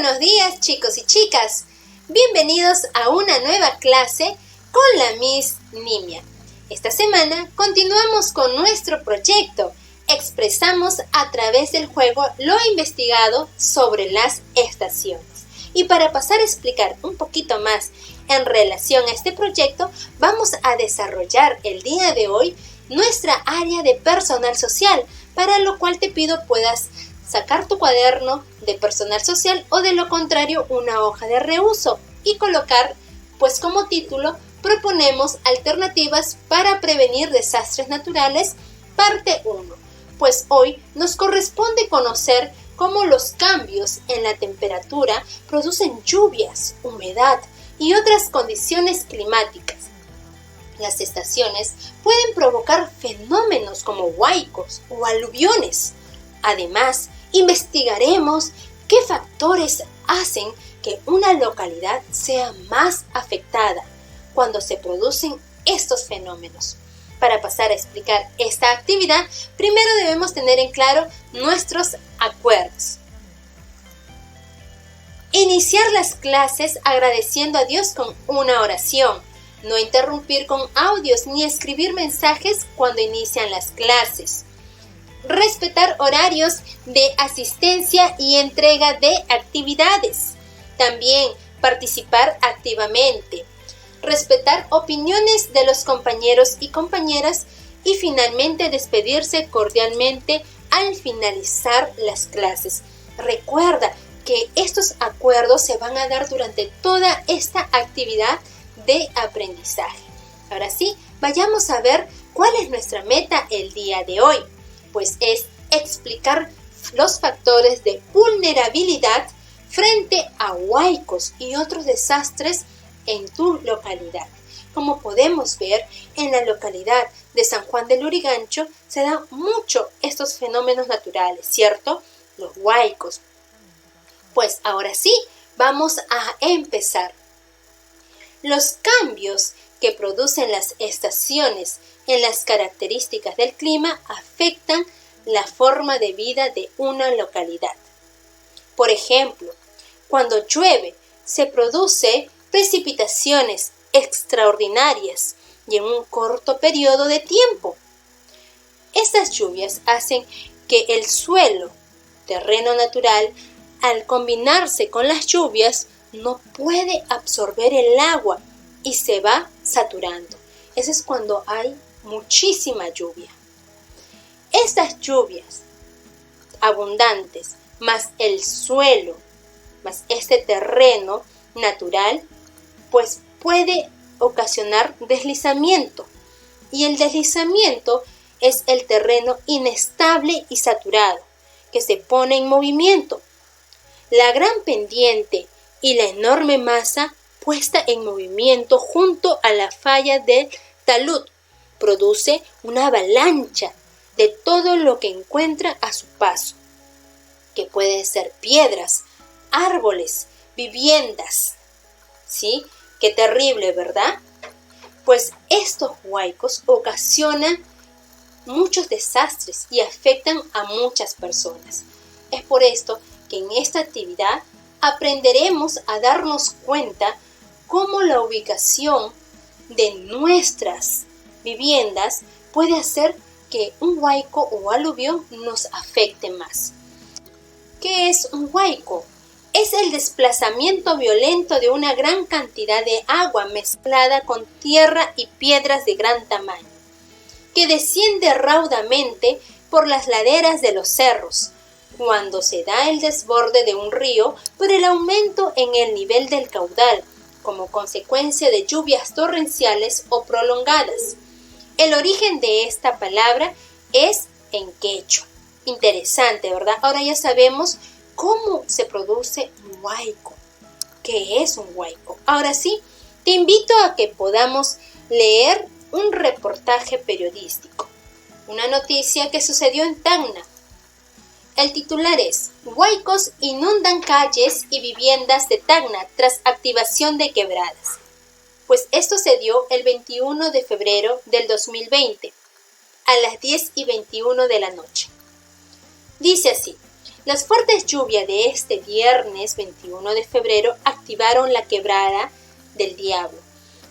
buenos días, chicos y chicas. Bienvenidos a una nueva clase con la Miss Nimia. Esta semana continuamos con nuestro proyecto. Expresamos a través del juego lo investigado sobre las estaciones. Y para pasar a explicar un poquito más en relación a este proyecto, vamos a desarrollar el día de hoy nuestra área de personal social, para lo cual te pido puedas sacar tu cuaderno de personal social o de lo contrario una hoja de reuso y colocar, pues como título, proponemos alternativas para prevenir desastres naturales, parte 1. Pues hoy nos corresponde conocer cómo los cambios en la temperatura producen lluvias, humedad y otras condiciones climáticas. Las estaciones pueden provocar fenómenos como huaicos o aluviones. Además, investigaremos qué factores hacen que una localidad sea más afectada cuando se producen estos fenómenos. Para pasar a explicar esta actividad, primero debemos tener en claro nuestros acuerdos. Iniciar las clases agradeciendo a Dios con una oración. No interrumpir con audios ni escribir mensajes cuando inician las clases. Respetar horarios de asistencia y entrega de actividades. También participar activamente. Respetar opiniones de los compañeros y compañeras y finalmente despedirse cordialmente al finalizar las clases. Recuerda que estos acuerdos se van a dar durante toda esta actividad de aprendizaje. Ahora sí, vayamos a ver cuál es nuestra meta el día de hoy. Pues es explicar los factores de vulnerabilidad frente a huaicos y otros desastres en tu localidad. Como podemos ver, en la localidad de San Juan de Lurigancho se dan mucho estos fenómenos naturales, ¿cierto? Los huaicos. Pues ahora sí, vamos a empezar. Los cambios que producen las estaciones en las características del clima afectan la forma de vida de una localidad. Por ejemplo, cuando llueve, se produce precipitaciones extraordinarias y en un corto periodo de tiempo. Estas lluvias hacen que el suelo, terreno natural, al combinarse con las lluvias, no puede absorber el agua y se va saturando. Eso es cuando hay muchísima lluvia. Estas lluvias abundantes, más el suelo, más este terreno natural, pues puede ocasionar deslizamiento. Y el deslizamiento es el terreno inestable y saturado, que se pone en movimiento. La gran pendiente y la enorme masa puesta en movimiento junto a la falla del talud produce una avalancha de todo lo que encuentra a su paso, que pueden ser piedras, árboles, viviendas. ¿Sí? Qué terrible, ¿verdad? Pues estos huaicos ocasionan muchos desastres y afectan a muchas personas. Es por esto que en esta actividad aprenderemos a darnos cuenta cómo la ubicación de nuestras viviendas puede hacer que un huaico o aluvión nos afecte más. ¿Qué es un huaico? Es el desplazamiento violento de una gran cantidad de agua mezclada con tierra y piedras de gran tamaño, que desciende raudamente por las laderas de los cerros, cuando se da el desborde de un río por el aumento en el nivel del caudal, como consecuencia de lluvias torrenciales o prolongadas. El origen de esta palabra es en quechua. Interesante, ¿verdad? Ahora ya sabemos cómo se produce un huaico. ¿Qué es un huaico? Ahora sí, te invito a que podamos leer un reportaje periodístico, una noticia que sucedió en Tacna. El titular es: huaicos inundan calles y viviendas de Tacna tras activación de quebradas. Pues esto se dio el 21 de febrero del 2020, a las 10:21 de la noche. Dice así: Las fuertes lluvias de este viernes 21 de febrero activaron la quebrada del Diablo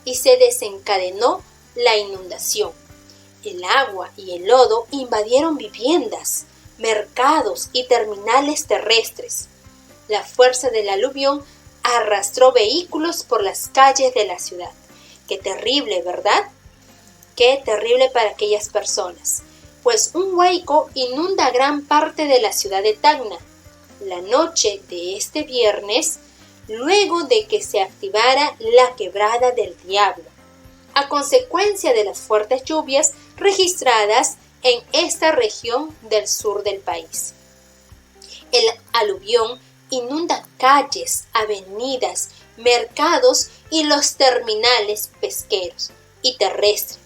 y se desencadenó la inundación. El agua y el lodo invadieron viviendas, mercados y terminales terrestres. La fuerza del aluvión arrastró vehículos por las calles de la ciudad. Qué terrible, ¿verdad? Qué terrible para aquellas personas, pues un huaico inunda gran parte de la ciudad de Tacna la noche de este viernes, luego de que se activara la quebrada del Diablo, a consecuencia de las fuertes lluvias registradas en esta región del sur del país. El aluvión inunda calles, avenidas, mercados y los terminales pesqueros y terrestres.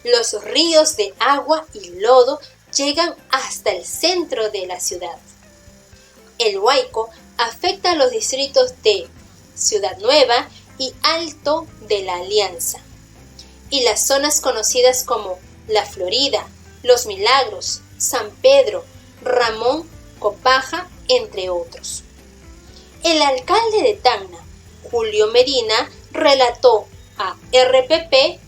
Los ríos de agua y lodo llegan hasta el centro de la ciudad. El huaico afecta a los distritos de Ciudad Nueva y Alto de la Alianza, y las zonas conocidas como La Florida, Los Milagros, San Pedro, Ramón, Copaja, entre otros. El alcalde de Tacna, Julio Medina, relató a RPP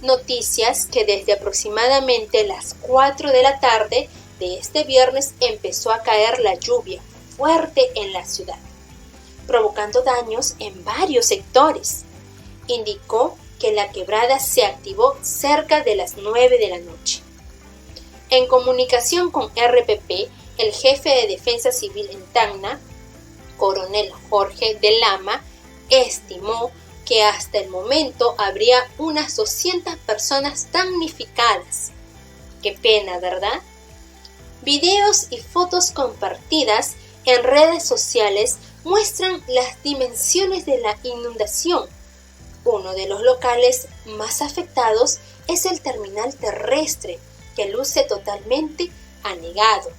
Noticias que desde aproximadamente las 4 de la tarde de este viernes empezó a caer la lluvia fuerte en la ciudad, provocando daños en varios sectores. Indicó que la quebrada se activó cerca de las 9 de la noche. En comunicación con RPP, el jefe de Defensa Civil en Tacna, coronel Jorge de Lama, estimó que hasta el momento habría unas 200 personas damnificadas. Qué pena, ¿verdad? Videos y fotos compartidas en redes sociales muestran las dimensiones de la inundación. Uno de los locales más afectados es el terminal terrestre, que luce totalmente anegado.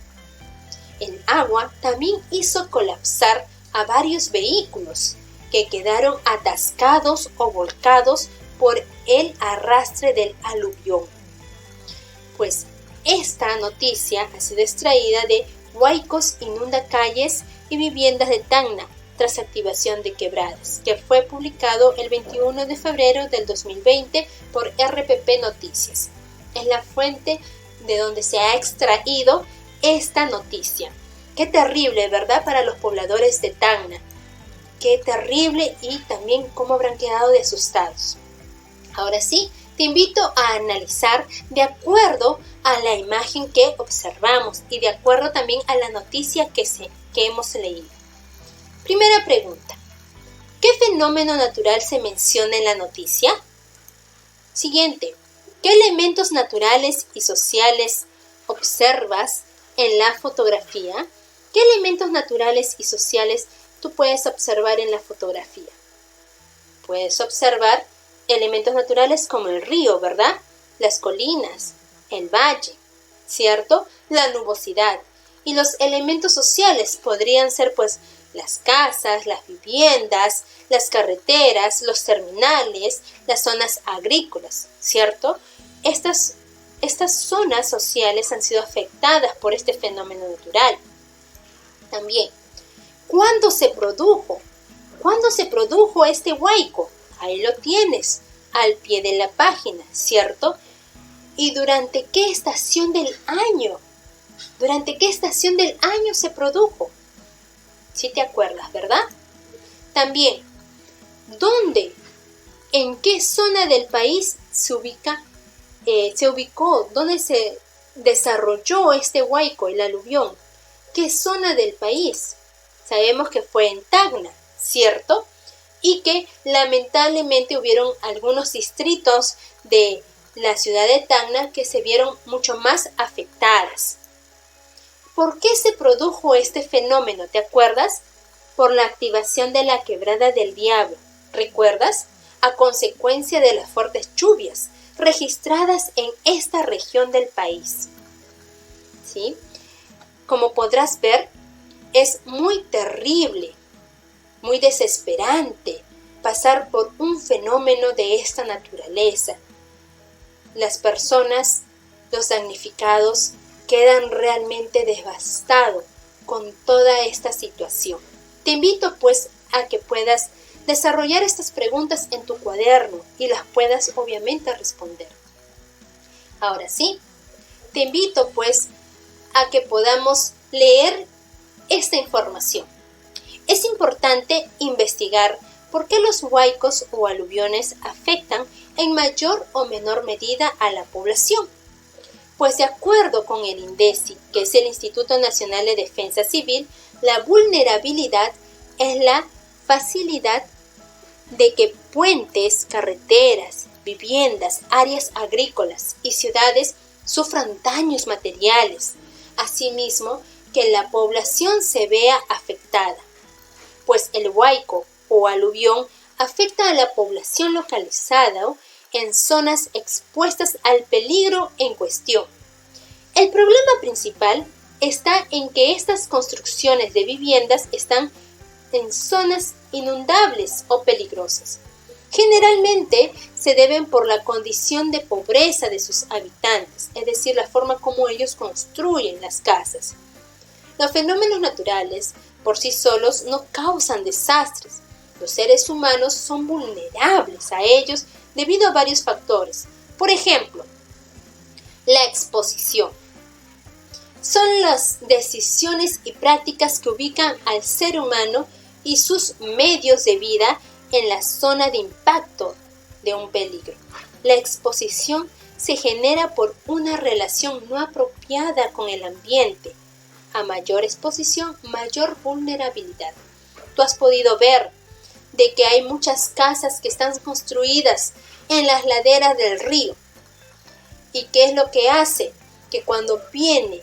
El agua también hizo colapsar a varios vehículos que quedaron atascados o volcados por el arrastre del aluvión. Pues esta noticia ha sido extraída de Huaicos inunda calles y viviendas de Tacna tras activación de quebradas, que fue publicado el 21 de febrero del 2020 por RPP Noticias. Es la fuente de donde se ha extraído esta noticia. Qué terrible, ¿verdad?, para los pobladores de Tacna. Qué terrible, y también cómo habrán quedado de asustados. Ahora sí, te invito a analizar de acuerdo a la imagen que observamos y de acuerdo también a la noticia que hemos leído. Primera pregunta: ¿qué fenómeno natural se menciona en la noticia? Siguiente: ¿qué elementos naturales y sociales observas en la fotografía? ¿Qué elementos naturales y sociales tú puedes observar en la fotografía? Puedes observar elementos naturales como el río, ¿verdad? Las colinas, el valle, ¿cierto? La nubosidad. Y los elementos sociales podrían ser pues las casas, las viviendas, las carreteras, los terminales, las zonas agrícolas, ¿cierto? Estas zonas sociales han sido afectadas por este fenómeno natural. También, ¿cuándo se produjo? ¿Cuándo se produjo este huaico? Ahí lo tienes, al pie de la página, ¿cierto? ¿Y durante qué estación del año? ¿Durante qué estación del año se produjo? ¿Sí te acuerdas, verdad? También, ¿dónde? ¿En qué zona del país se ubicó? ¿Dónde se desarrolló este huaico, el aluvión? ¿Qué zona del país? Sabemos que fue en Tacna, ¿cierto? Y que lamentablemente hubieron algunos distritos de la ciudad de Tacna que se vieron mucho más afectadas. ¿Por qué se produjo este fenómeno? ¿Te acuerdas? Por la activación de la quebrada del Diablo. ¿Recuerdas? A consecuencia de las fuertes lluvias registradas en esta región del país. ¿Sí? Como podrás ver, es muy terrible, muy desesperante pasar por un fenómeno de esta naturaleza. Las personas, los damnificados, quedan realmente devastados con toda esta situación. Te invito pues a que puedas desarrollar estas preguntas en tu cuaderno y las puedas obviamente responder. Ahora sí, te invito pues a que podamos leer esta información. Es importante investigar por qué los huaicos o aluviones afectan en mayor o menor medida a la población. Pues de acuerdo con el INDECI, que es el Instituto Nacional de Defensa Civil, la vulnerabilidad es la facilidad de que puentes, carreteras, viviendas, áreas agrícolas y ciudades sufran daños materiales. Asimismo, que la población se vea afectada, pues el huaico o aluvión afecta a la población localizada en zonas expuestas al peligro en cuestión. El problema principal está en que estas construcciones de viviendas están en zonas inundables o peligrosas. Generalmente se deben por la condición de pobreza de sus habitantes, es decir, la forma como ellos construyen las casas. Los fenómenos naturales por sí solos no causan desastres. Los seres humanos son vulnerables a ellos debido a varios factores. Por ejemplo, la exposición. Son las decisiones y prácticas que ubican al ser humano y sus medios de vida en la zona de impacto de un peligro. La exposición se genera por una relación no apropiada con el ambiente. A mayor exposición, mayor vulnerabilidad. Tú has podido ver de que hay muchas casas que están construidas en las laderas del río. ¿Y qué es lo que hace? Que cuando viene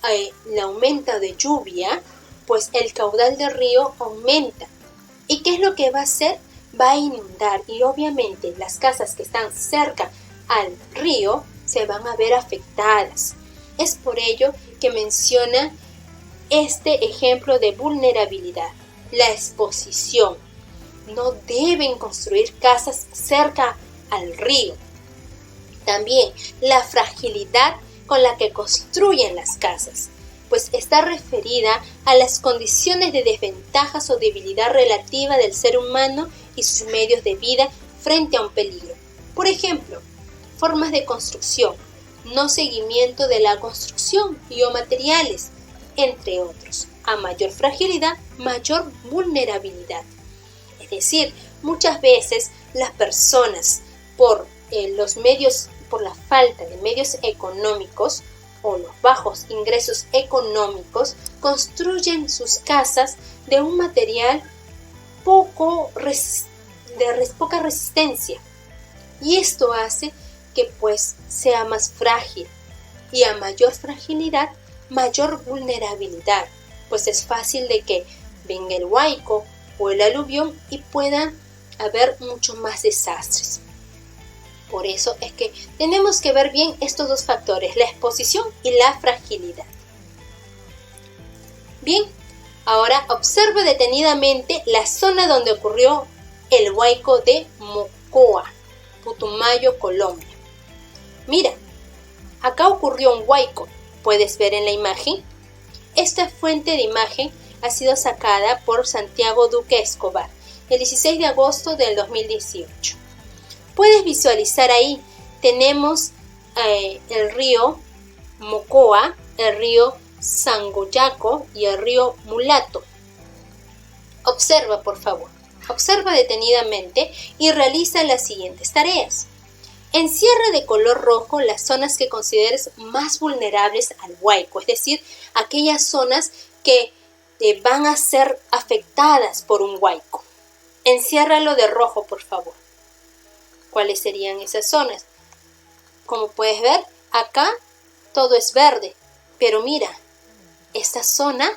el aumento de lluvia, pues el caudal del río aumenta. ¿Y qué es lo que va a hacer? Va a inundar y obviamente las casas que están cerca al río se van a ver afectadas. Es por ello que menciona este ejemplo de vulnerabilidad, la exposición. No deben construir casas cerca al río. También la fragilidad con la que construyen las casas, pues está referida a las condiciones de desventajas o debilidad relativa del ser humano y sus medios de vida frente a un peligro. Por ejemplo, formas de construcción, no seguimiento de la construcción y o materiales, entre otros. A mayor fragilidad, mayor vulnerabilidad. Es decir, muchas veces las personas por la falta de medios económicos o los bajos ingresos económicos, construyen sus casas de un material poca resistencia. Y esto hace que pues sea más frágil. Y a mayor fragilidad, mayor vulnerabilidad. Pues es fácil de que venga el huaico o el aluvión y puedan haber mucho más desastres. Por eso es que tenemos que ver bien estos dos factores, la exposición y la fragilidad. Bien, ahora observa detenidamente la zona donde ocurrió el huaico de Mocoa, Putumayo, Colombia. Mira, acá ocurrió un huaico, ¿puedes ver en la imagen? Esta fuente de imagen ha sido sacada por Santiago Duque Escobar el 16 de agosto del 2018. Puedes visualizar ahí, tenemos el río Mocoa, el río Sangoyaco y el río Mulato. Observa, por favor, observa detenidamente y realiza las siguientes tareas. Encierra de color rojo las zonas que consideres más vulnerables al huaico, es decir, aquellas zonas que van a ser afectadas por un huaico. Enciérralo de rojo, por favor. ¿Cuáles serían esas zonas? Como puedes ver, acá todo es verde, pero mira, esta zona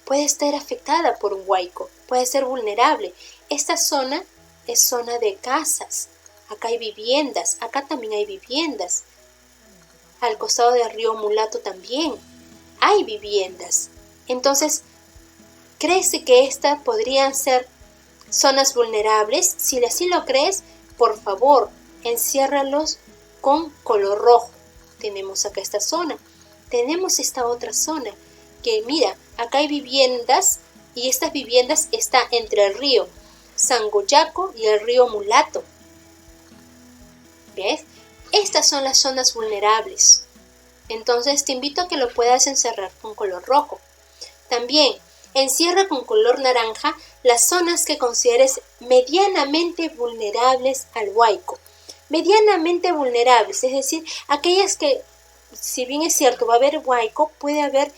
puede estar afectada por un huaico, puede ser vulnerable. Esta zona es zona de casas, acá hay viviendas, acá también hay viviendas. Al costado del río Mulato también hay viviendas. Entonces, ¿crees que estas podrían ser zonas vulnerables? Si así lo crees, por favor, enciérralos con color rojo. Tenemos acá esta zona. Tenemos esta otra zona que, mira, acá hay viviendas y estas viviendas están entre el río Sangoyaco y el río Mulato. ¿Ves? Estas son las zonas vulnerables. Entonces te invito a que lo puedas encerrar con color rojo. También encierra con color naranja las zonas que consideres medianamente vulnerables al huaico. Medianamente vulnerables, es decir, aquellas que, si bien es cierto, va a haber huaico, puede haber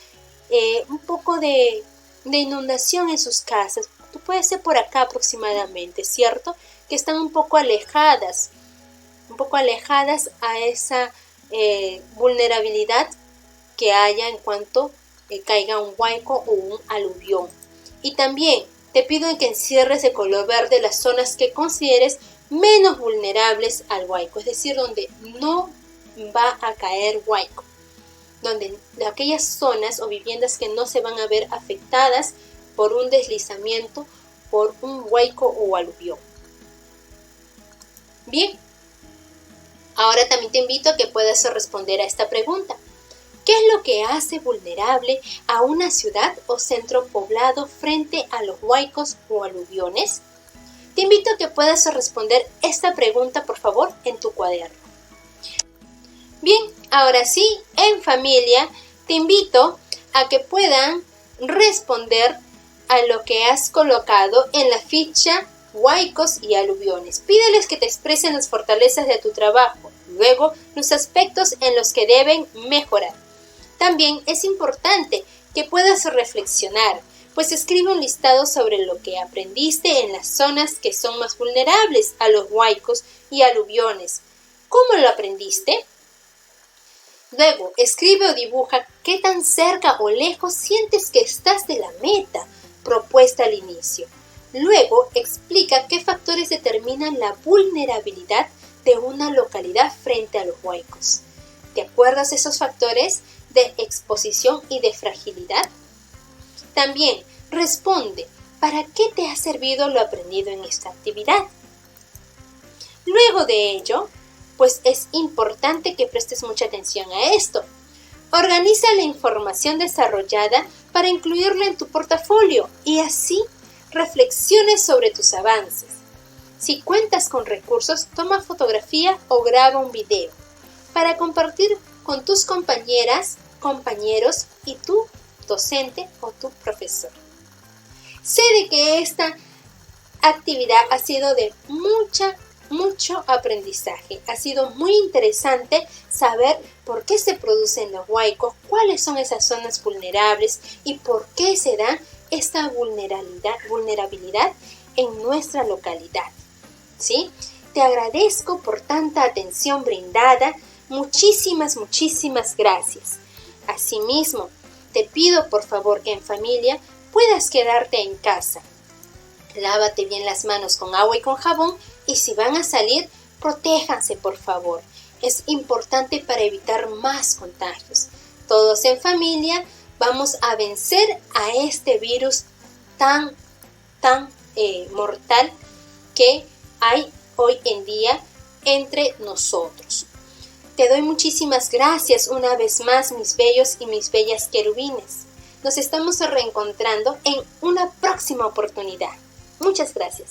un poco de inundación en sus casas. Puede ser por acá aproximadamente, ¿cierto? Que están un poco alejadas a esa vulnerabilidad que haya en cuanto caiga un huaico o un aluvión. Y también te pido que encierres de color verde las zonas que consideres menos vulnerables al huaico, es decir, donde no va a caer huaico, donde aquellas zonas o viviendas que no se van a ver afectadas por un deslizamiento, por un huaico o aluvión. Bien, ahora también te invito a que puedas responder a esta pregunta. ¿Qué es lo que hace vulnerable a una ciudad o centro poblado frente a los huaicos o aluviones? Te invito a que puedas responder esta pregunta, por favor, en tu cuaderno. Bien, ahora sí, en familia, te invito a que puedan responder a lo que has colocado en la ficha huaicos y aluviones. Pídeles que te expresen las fortalezas de tu trabajo, luego los aspectos en los que deben mejorar. También es importante que puedas reflexionar, pues escribe un listado sobre lo que aprendiste en las zonas que son más vulnerables a los huaicos y aluviones. ¿Cómo lo aprendiste? Luego, escribe o dibuja qué tan cerca o lejos sientes que estás de la meta propuesta al inicio. Luego, explica qué factores determinan la vulnerabilidad de una localidad frente a los huaicos. ¿Te acuerdas de esos factores de exposición y de fragilidad? También responde, ¿para qué te ha servido lo aprendido en esta actividad? Luego de ello, pues es importante que prestes mucha atención a esto. Organiza la información desarrollada para incluirla en tu portafolio y así reflexiones sobre tus avances. Si cuentas con recursos, toma fotografía o graba un video para compartir con tus compañeras, compañeros y tu docente o tu profesor. Sé de que esta actividad ha sido de mucho aprendizaje. Ha sido muy interesante saber por qué se producen los huaicos, cuáles son esas zonas vulnerables y por qué se da esta vulnerabilidad en nuestra localidad. ¿Sí? Te agradezco por tanta atención brindada. Muchísimas gracias. Asimismo, te pido por favor que en familia puedas quedarte en casa. Lávate bien las manos con agua y con jabón y si van a salir, protéjanse por favor. Es importante para evitar más contagios. Todos en familia vamos a vencer a este virus tan mortal que hay hoy en día entre nosotros. Te doy muchísimas gracias una vez más, mis bellos y mis bellas querubines. Nos estamos reencontrando en una próxima oportunidad. Muchas gracias.